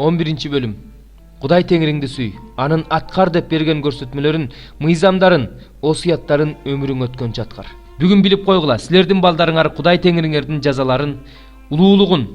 11-bölüm. Kuday Tengriңди süy, anın atkar dep bergen көрсөтмөлөрүн, мыйзамдарын, осуяттарын өмүрүң өткөнчө аткар. Бүгүн билип койгула, силердин балдарыңар Кудай Теңириңердин жазаларын, улуулугун,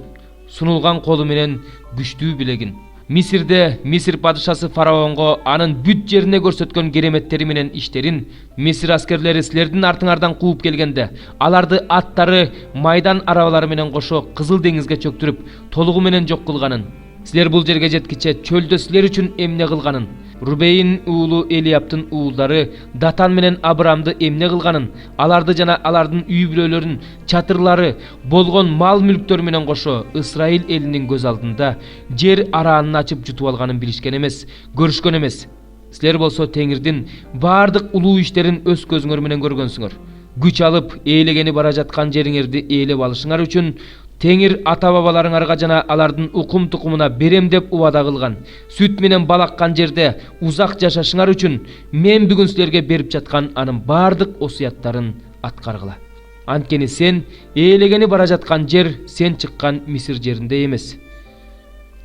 сунулган колу менен күчтүү билегин. Мисирде Мисир падышасы фараонго анын бүт жерине көрсөткөн кереметтери менен иштерин Мисир аскерлери силердин артыңардан кууп келгенде, аларды аттары, майдан арабалары менен кошо Кызыл деңизге чөктүрүп, толугу менен жок кылганын, силер бул жерге жеткиче чөлдө силер үчүн эмне кылганын, Рубейн уулу Элиаптын уулдары Датан менен Абрамды эмне кылганын, аларды жана алардын үй бүлөлөрүн, чатырлары, болгон мал мүлктөр менен кошо Исраил элинин көз алдында жер араанын ачып жутуп алганын билишкен эмес, көрүшкөн эмес. Силер болсо Теңирдин бардык улуу иштерин өз көзүңөр менен көргөнсүңөр. Күч алып ээлегени бара жаткан жериңерди ээлеп алышыңар үчүн Теңир ата-бабаларыңарга жана алардын укум тукумуна берем деп убада кылган, сүт менен балаккан жерде узак жашашыңар үчүн мен бүгүн силерге берип жаткан анын бардык осуяттарын аткаргыла. Анткени сен ээлегени бара жаткан жер сен чыккан Мисир жеринде эмес.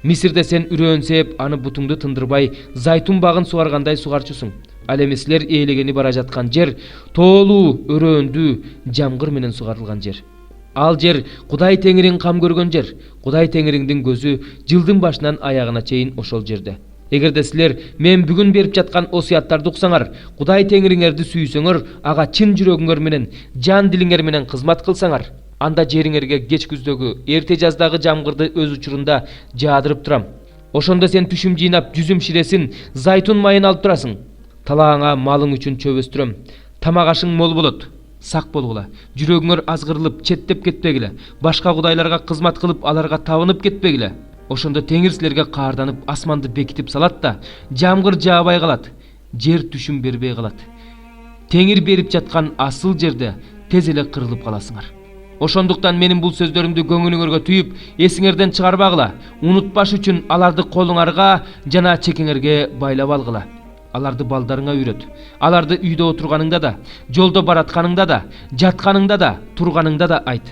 Мисирде сен үрөөн сээп, аны бутуңду тындырбай, зайтун багын сугаргандай сугарчусуң. Ал эми силер ээлегени бара жаткан жер тоолуу, өрөөндүү, жамгыр менен сугарылган жер. Ал жер Кудай Теңириң кам көргөн жер. Кудай Теңириңдин көзү жылдын башынан аягына чейин ошол жерде. Эгерде силер мен бүгүн берип жаткан осуяттарды уксаңар, Кудай Теңириңерди сүйсөңөр, ага чын жүрөгүңөр менен, жан дилиңер менен кызмат кылсаңар, анда жериңерге кеч күздөгү, эрте жаздагы жамгырды өз учурунда жаадырып турам. Ошондо сен түшүм жыйнап, жүзүм ширесин, зайтун майын алып турасың. Талааңа малың үчүн чөп өстүрөм. Тамак ашың мол болот. Сак болгула, жүрөгүңөр азгырылып четтеп кетпегиле, башка кудайларга кызмат кылып аларга табынып кетпегиле. Ошондо Теңир силерге каарданып асманды бекитип салат да, жамгыр жаабай калат, жер түшүм бербей калат. Теңир берип жаткан асыл жерде тез эле кырылып каласыңар. Ошондуктан менин бул сөздөрүмдү көңүлүңөргө түйүп, эсиңерден чыгарбагыла, унутпаш үчүн аларды колуңарга жана чекеңерге байлап алгыла. Аларды балдарыңа үйрөт. Аларды үйдө отурганыңда да, жолдо баратканыңда да, жатканыңда да, турганыңда да айт.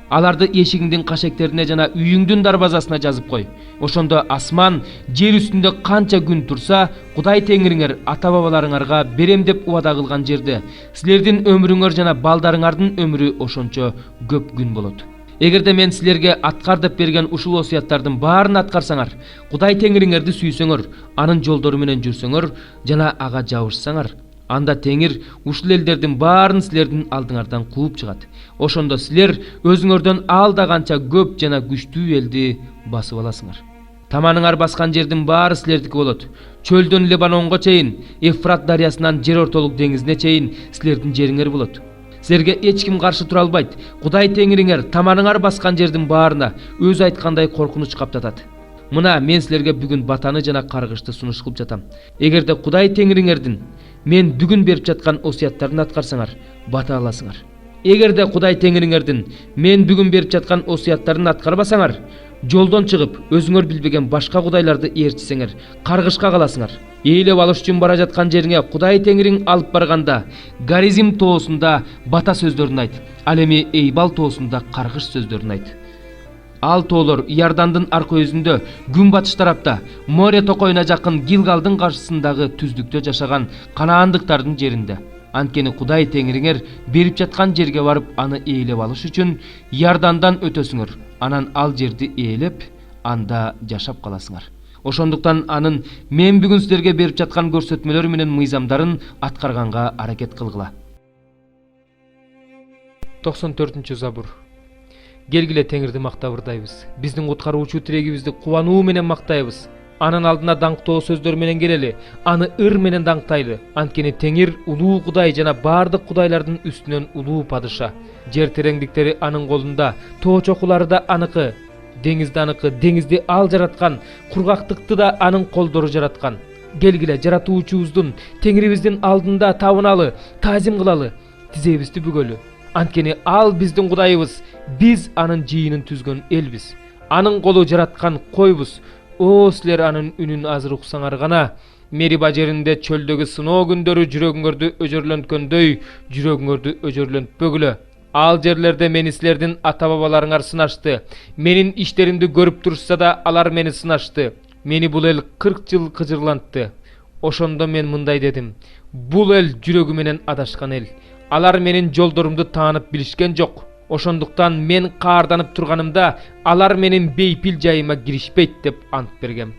Аларды эшигиңдин кашектерине жана үйүңдүн дарбазасына жазып кой. Ошондо асман, жер үстүндө канча күн турса, Кудай Теңириңер ата-бабаларыңарга берем деп убада кылган жерде силердин өмүрүңөр жана балдарыңардын өмүрү ошончо көп күн болот. Эгерде мен силерге аткар деп берген ушул осуяттардын баарын аткарсаңар, Кудай Теңириңерди сүйсөңөр, анын жолдору менен жүрсөңөр жана ага жабышсаңар, анда Теңир ушул элдердин баарын силердин алдыңардан кууп чыгат. Ошондо силер өзүңөрдөн алда канча көп жана күчтүү элди басып аласыңар. Таманыңар баскан жердин баары силердики болот. Чөлдөн Лебанонго чейин, Эфрат дарыясынан жер ортолук деңизине чейин силердин жериңер болот. Силерге эч ким каршы тура албайт. Кудай Теңириңер таманыңар баскан жердин баарына өз айткандай коркунуч каптатат. Мына мен силерге бүгүн батаны жана каргышты сунуш кылып жатам. Эгерде Кудай Теңириңердин мен бүгүн берип жаткан осуяттарын аткарсаңар, бата аласыңар. Эгерде Кудай Теңириңердин мен бүгүн берип жаткан осуяттарын аткарбасаңар, жолдон чыгып, өзүңөр билбеген башка кудайларды ээрчисеңер, каргышка каласыңар. Ээлеп алыш үчүн бара жаткан жериңе Кудай Теңириң алып барганда, Гаризим тоосунда бата сөздөрүн айт. Ал эми Эйбал тоосунда каргыш сөздөрүн айт. Ал тоолор Иордандын аркы өзүндө, күн батыш тарапта, море токойуна жакын Гилгалдын каршысындагы түздүктө жашаган канаандыктардын жеринде. Анткени Кудай Теңириңер берип жаткан жерге барып аны ээлеп алыш үчүн Иордандан өтөсүңөр. Анан ал жерди ээлеп, анда жашап каласыңар. Ошондуктан анын мен бүгүн силерге берип жаткан көрсөтмөлөр менен мыйзамдарын аткарганга аракет кылгыла. 94-забур. Келгиле Теңирди мактап ырдайбыз. Биздин куткаруучу тирегибизди кубануу менен мактайбыз. Анын алдына даңктоо сөздөр менен келели, аны ыр менен даңктайлы. Анткени Теңир улуу Кудай жана бардык кудайлардын үстүнөн улуу падыша. Жер тереңдиктери анын колунда, тоо чокулары да аныкы. Деңизди аныкы, деңизди ал жараткан, кургактыкты да анын колдору жараткан. Келгиле жаратуучубуздун, Теңирибиздин алдында табыналы, таазим кылалы, тизебизди бүгөлү. Анткени ал биздин Кудайыбыз, биз анын жыйынын түзгөн элбиз. Анын колу жараткан койбуз. О, силер анын үнүн азыр уксаңар гана, Мериба жеринде чөлдөгү сыноо күндөрү жүрөгүңөрдү өжөрлөнткөндөй, жүрөгүңөрдү өжөрлөнтпөгүлө. Ал жерлерде мени силердин ата-бабаларыңар сынашты. Менин иштеримди көрүп турушса да алар мени сынашты. Meni бул эл 40 жыл кыжырлантты. Ошондо мен мындай дедим: бул эл жүрөгү менен адашкан эл. Алар менин жолдорумду таанып билишкен жок. Ошондуктан мен каарданып турганымда алар менин бейпил жайыма киришпейт деп ант бергем.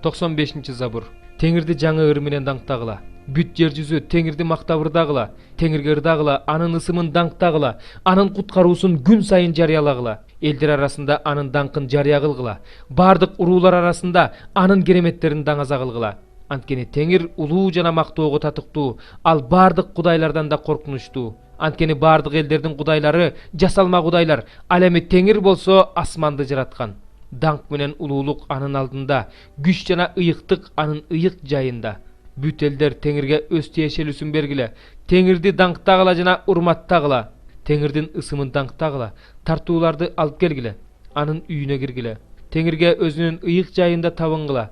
95 забур. Теңирди жаңы ыр менен даңктагыла. Бүт жер жүзү Теңирди мактап ырдагыла. Теңирге ырдагыла, анын ысымын даңктагыла, анын куткаруусун күн сайын жарыялагыла. Элдер арасында анын даңкын жарыя кылгыла. Бардык уруулар арасында анын кереметтерин даңаза кылгыла. Анткени Теңир улуу жана мактоого татыктуу, ал бардык кудайлардан да коркунучтуу. Анткени бардык элдердин кудайлары жасалма кудайлар, ал эми Теңир болсо асманды жараткан. Даңк менен улуулук анын алдында, күч жана ыйыктык анын ыйык жайында. Бүт элдер Теңирге өз тиешелүүсүн бергиле. Теңирди даңктагыла жана урматтагыла. Теңирдин ысымын даңктагыла, тартууларды алып келгиле, анын үйүнө киргиле. Теңирге өзүнүн ыйык жайында табынгыла.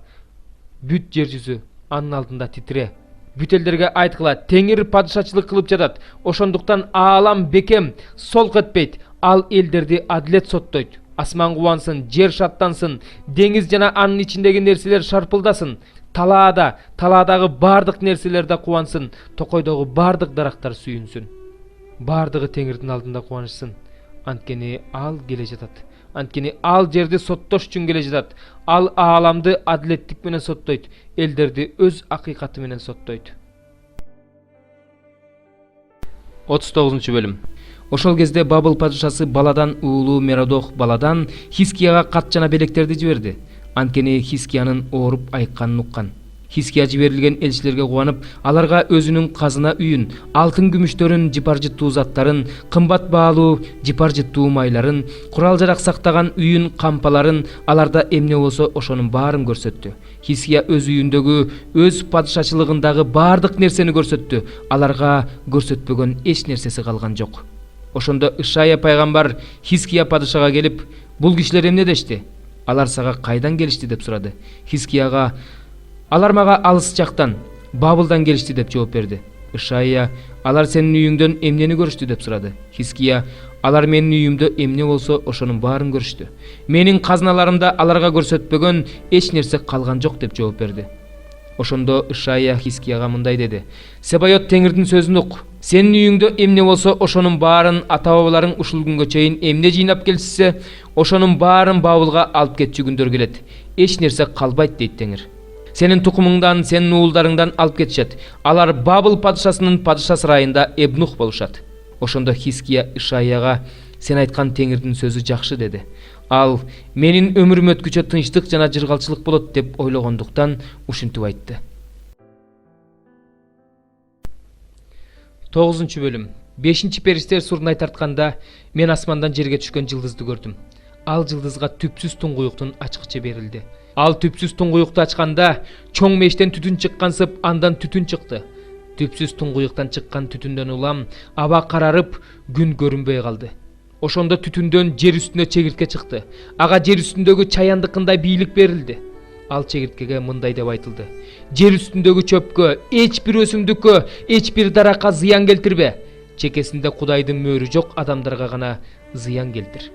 Бүт жер жүзү анын алдында титире. Бүт элдерге айткыла: Теңир падышачылык кылып жатат. Ошондуктан аалам бекем солк этпейт. Ал элдерди адилет соттойт. Асман кубансын, жер шаттансын, деңиз жана анын ичиндеги нерселер шарпылдасын. Талаадагы бардык нерселер да кубансын, токойдогу бардык дарактар сүйүнсүн. Бардыгы Теңирдин алдында кубанышсын. Анткени ал келе жатат. Анткени ал жерди соттош үчүн келе жатат. Ал ааламды адилеттик менен соттойт, элдерди өз акыйкаты менен соттойт. 39 бөлүм. Ошол кезде Бабыл падышасы баладан уулу Меродох баладан Хискияга кат жана белектерди жиберди. Анткени Хискиянын ооруп айыкканын уккан. Хиския жиберилген элчилерге кубанып, аларга өзүнүн казына үйүн, алтын күмүштөрүн, жыпар жыттуу заттарын, кымбат баалуу жыпар жыттуу майларын, курал жарак сактаган үйүн, кампаларын, аларда эмне болсо ошонун баарын көрсөттү. Хиския өз үйүндөгү, өз падышачылыгындагы бардык нерсени көрсөттү. Аларга көрсөтпөгөн эч нерсеси калган жок. Ошондо Ишая пайгамбар Хиския падышага келип: "Бул кишилер эмне дешти? Алар сага кайдан келишти?" деп сурады. Хискияга: "Алар мага алыс жактан, Бабылдан келишти" деп жооп берди. Ишая: "Алар сенин үйүңдөн эмнени көрүштү?" деп сурады. Хиския: "Алар менин үйүмдө эмне болсо ошонун баарын көрүштү. Менин казналарымда аларга көрсөтпөгөн эч нерсе калган жок" деп жооп берди. Ошондо Ишая Хискияга мындай деди: "Себайот Теңирдин сөзүн ук. Сенин үйүңдө эмне болсо ошонун баарын ата-бабаларың ушул күнгө чейин эмне жыйнап келишсе, ошонун баарын Бабылга алып кетчү күндөр келет. Эч нерсе калбайт" дейт Теңир. "Сенин тукумуңдан, сенин уулдарыңдан алып кетишет. Алар Бабыл падышасынын падыша сарайында Эбнух болушат." Ошондо Хиския Ишаяга: "Сен айткан Теңирдин сөзү жакшы" деди. Ал менин өмүрүм өткүчө тынчтык жана жыргалчылык болот деп ойлогондуктан ушинтип айтты. 9 бөлүм. 5 периште сурнай тартканда мен асмандан жерге түшкөн жылдызды көрдүм. Ал жылдызга түпсүз туңгуюктун ачкычы берилди. Ал түпсүз туңгуюкту ачканда чоң мештен түтүн чыккансып, андан түтүн чыкты. Түпсүз туңгуюктан чыккан түтүндөн улам аба карарып, күн көрүнбөй калды. Ошондо түтүндөн жер үстүнө чегиртке чыкты. Ага жер үстүндөгү чаяндыкындай бийлик берилди. Ал чегирткеге мындай деп айтылды: "Жер үстүндөгү чөпкө, эч бир өсүмдүккө, эч бир даракка зыян келтирбе. Чекесинде Кудайдын мөөрү жок адамдарга гана зыян келтир."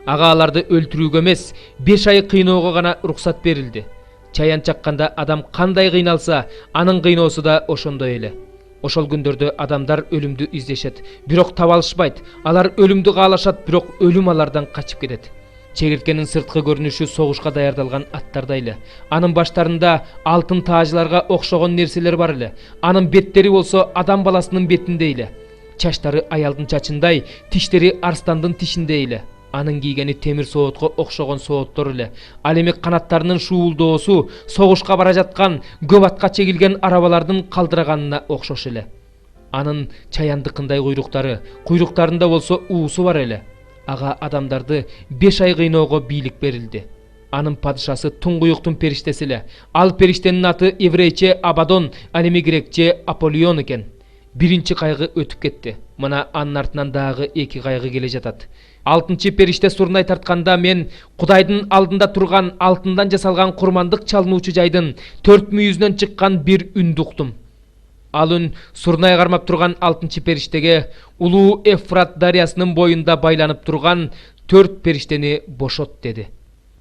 Ага аларды өлтүрүүгө эмес, 5 ай кыйноого гана уруксат берилди. Чаян чакканда адам кандай кыйналса, анын кыйноосу да ошондой эле. Ошол күндөрдө адамдар өлүмдү издешет, бирок таба алышпайт. Алар өлүмдү каалашат, бирок өлүм алардан качып кетет. Чегирткенин сырткы көрүнүшү согушка даярдалган аттардай эле. Анын баштарында алтын таажларга окшогон нерселер бар эле. Анын беттери болсо адам баласынын бетиндей эле. Чачтары аялдын чачындай, тиштери арстандын тишиндей эле. Анын кийгени темир соотко окшогон сооттор эле. Ал эми канаттарынын шуулдоосу согушка бара жаткан, көп атка чегилген арабалардын калдыраганына окшош эле. Анын чаяндыкындай куйруктарында болсо уусу бар эле. Ага адамдарды 5 ай кыйноого бийлик берилди. Анын падышасы туңгуюктун периштеси эле. Ал периштенин аты еврейче Абадон, ал эми грекче Аполлион экен. Биринчи кайгы өтүп кетти. Мына анын артынан дагы 2 кайгы келе жатат. 6-чы периште сурнай тартканда мен Кудайдын алдында турган алтындан жасалган курмандык чалынуучу жайдын 4 мүйүзүнөн чыккан бир үндү уктум. Ал үн сурнай кармап турган 6-чы периштеге улуу Эфрат дарыясынын боюнда байланып турган 4 периштени бошот деди.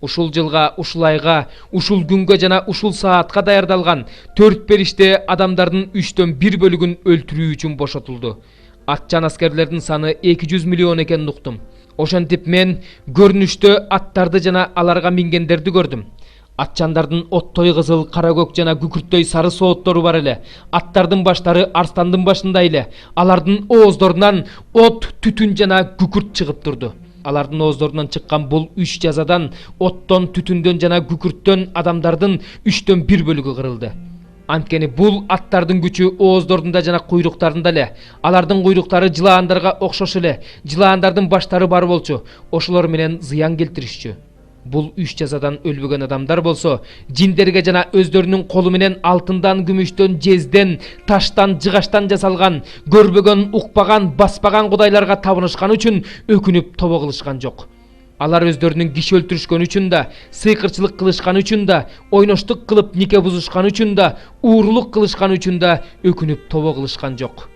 Ушул жылга, ушул айга, ушул күнгө жана ушул саатка даярдалган 4 периште адамдардын 3төн 1 бөлүгүн өлтүрүү үчүн бошотулду. Атчан аскерлердин саны 200 миллион экенин уктум. Ошентип мен көрүнүштө аттарды жана аларга мингендерди көрдүм. Атчандардын оттой кызыл, кара көк жана күкүрттөй сары сооттору бар эле. Аттардын баштары арстандын башындай эле. Алардын ооздорунан от, түтүн жана күкүрт чыгып турду. Алардын ооздорунан чыккан бул 3 жазадан оттон, түтүндөн жана күкүрттөн адамдардын 3төн 1 бөлүгү кырылды. Анткени бул аттардын күчү ооздорунда жана куйруктарында эле. Алардын куйруктары жылаандарга окшош эле. Жылаандардын баштары бар болчу. Ошолор менен зыян келтиришчү. Бул 3 жазадан өлбөгөн адамдар болсо, жиндерге жана өздөрүнүн колу менен алтындан, күмүштөн, жезден, таштан, жыгаштан жасалган, көрбөгөн, укпаган, баспаган кудайларга табынышкан үчүн өкүнүп тобо кылышкан жок. Алар өздөрүнүн киши өлтүрүшкөн үчүн да, сыйкырчылык кылышкан үчүн да, ойноштук кылып нике бузушкан үчүн да, уурулук кылышкан үчүн да өкүнүп тобо кылышкан жок.